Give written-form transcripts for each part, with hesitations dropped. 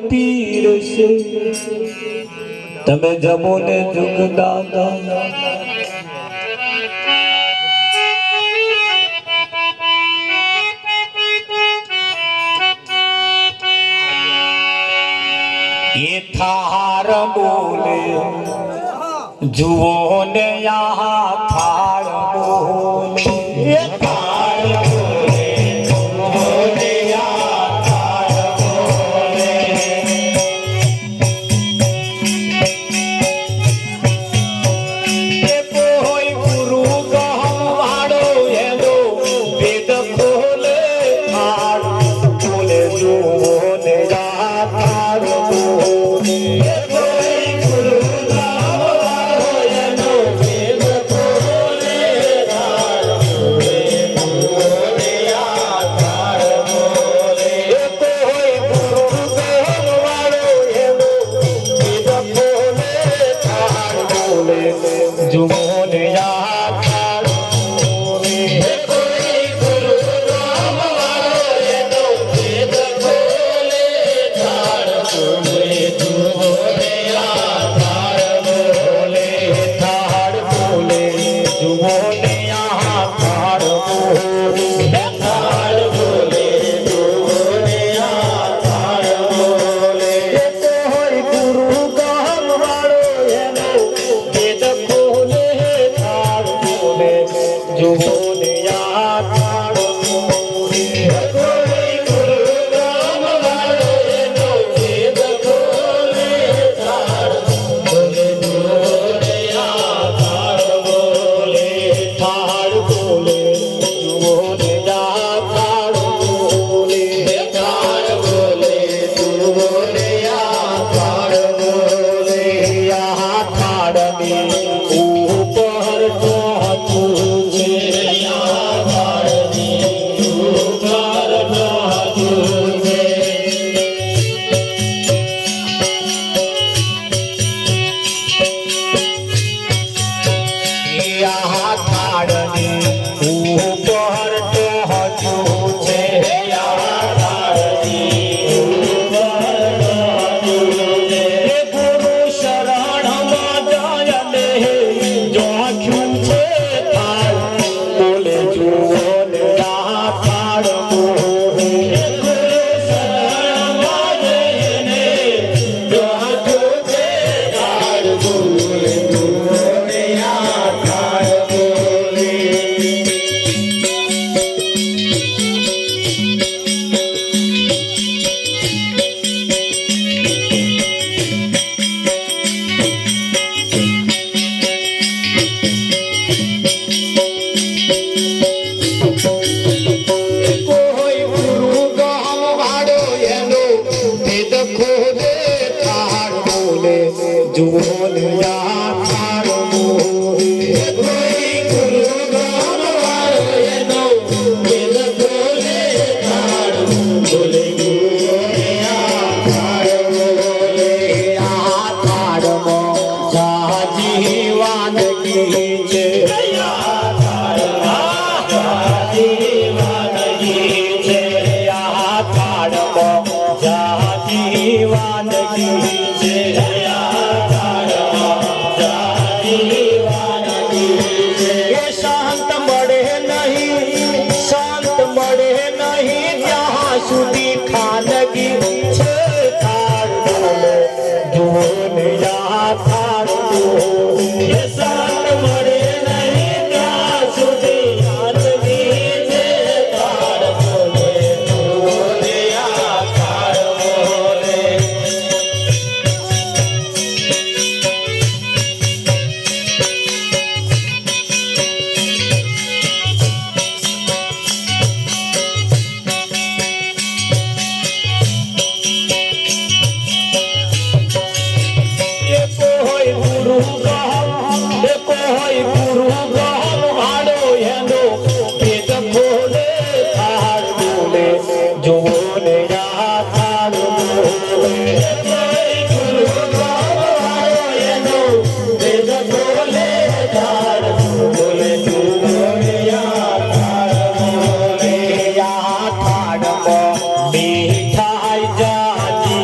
પીર છે તમે જમો ને જુગ દાદા ये थार बोले जुओ ने यहाँ थार बोले ये थार बोले जुओ ने यहाँ थार बोले ये कोई गुरु कहम वाड़ो ये दो वेद खोले थार बोले जुओ ने यहाँ थार बोले ये कोई गुरु कहम वाड़ो ये दो वेद खोले थार बोले जुओ ने यहाँ थार बोले ये कोई गुरु कहम वाड़ो ये दो वेद खोले थार बोले जुओ ने यहाँ थार बोले ये कोई गुरु कहम वाड़ो ये दो वेद खोले थार बोले जुओ ने यहाँ थार बोले थार बोले जुओ ने यहाँ थार बोले थार बोले जुओ ने यहाँ थार बोले ये कोई गुरु कहम वाड़ो ये दो वेद खोले थार बोले जुओ ने यहाँ थार बोले ये कोई गुरु कहम वाड़ो ये दो वेद खोले थार बोले जुओ ने यहाँ थार बोले थार बोले जुओ ने यहाँ थार बोले थार बोले जुओ ने यहाँ थार बोले यहाँ थार में ऊपर तो तुझे यहाँ थार में ऊपर तो तुझे यहाँ थाड़ने ऊपर तो तुझे यहाँ थाड़ने ऊपर तो तुझे ये गुरु शरण जायने जो खिंचे थाड़ बोले जुओ ने यहाँ थाड़ बोले ये गुरु शरण जायने जो खिंचे थाड़ बोले जुओ ने यहाँ थाड़ बोले कोई गुरु कहम वाड़ो ये दो वेद खोले थार बोले जुओ ने यहाँ थार बोले कोई गुरु कहम वाड़ो ये दो वेद खोले थार बोले जुओ ने यहाँ थार बोले यहाँ थार मो जा जीवन की जे यहाँ थार जा जीवन की जे यहाँ थार मो जा जीवन की जे यहाँ थार मो जा जीवन की जे ये शांत મળે નહીં ત્યાં સુધી ખાનગી છે થાર બોલે જુઓ ને यहाँ થાર બોલે ये શાંત મળે નહીં ત્યાં સુધી ખાનગી છે થાર બોલે જુઓ ને यहाँ થાર બોલે ये कोई गुरु कहम वाड़ो ये दो वेद खोले थार बोले जुओ ने यहाँ थार बोले ये कोई गुरु कहम वाड़ो ये दो वेद खोले थार बोले जुओ ने यहाँ थार बोले यहाँ थार में मिठाई जाती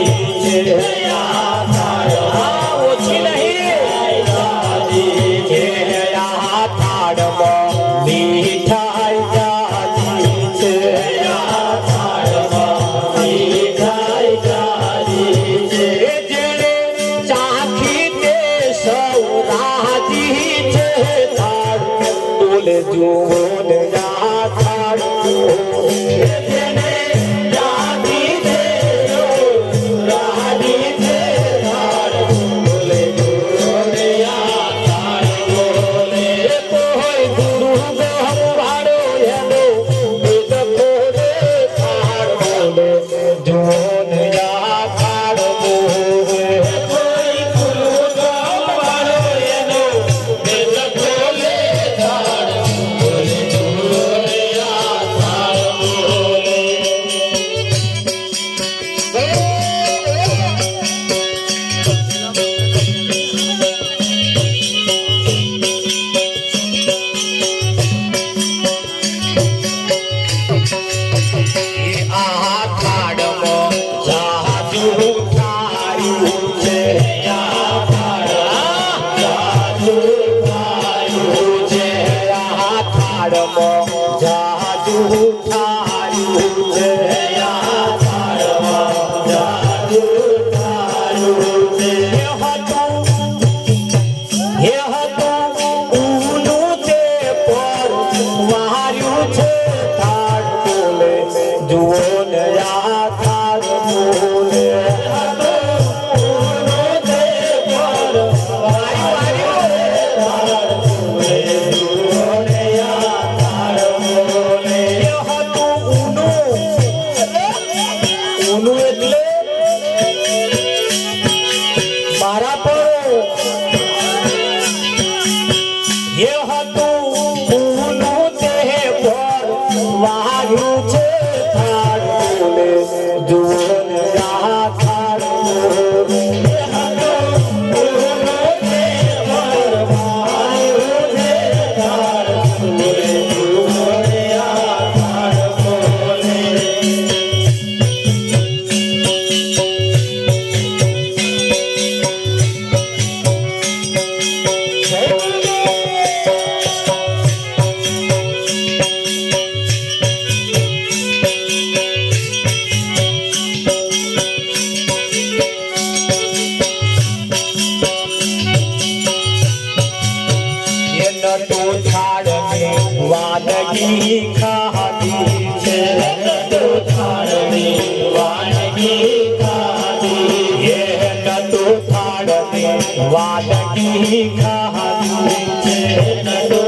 વાનગી ખાધી છે નટુ થાળની વાનગી ખાધી એ નટુ થાળની વાનગી ખાધી છે નટુ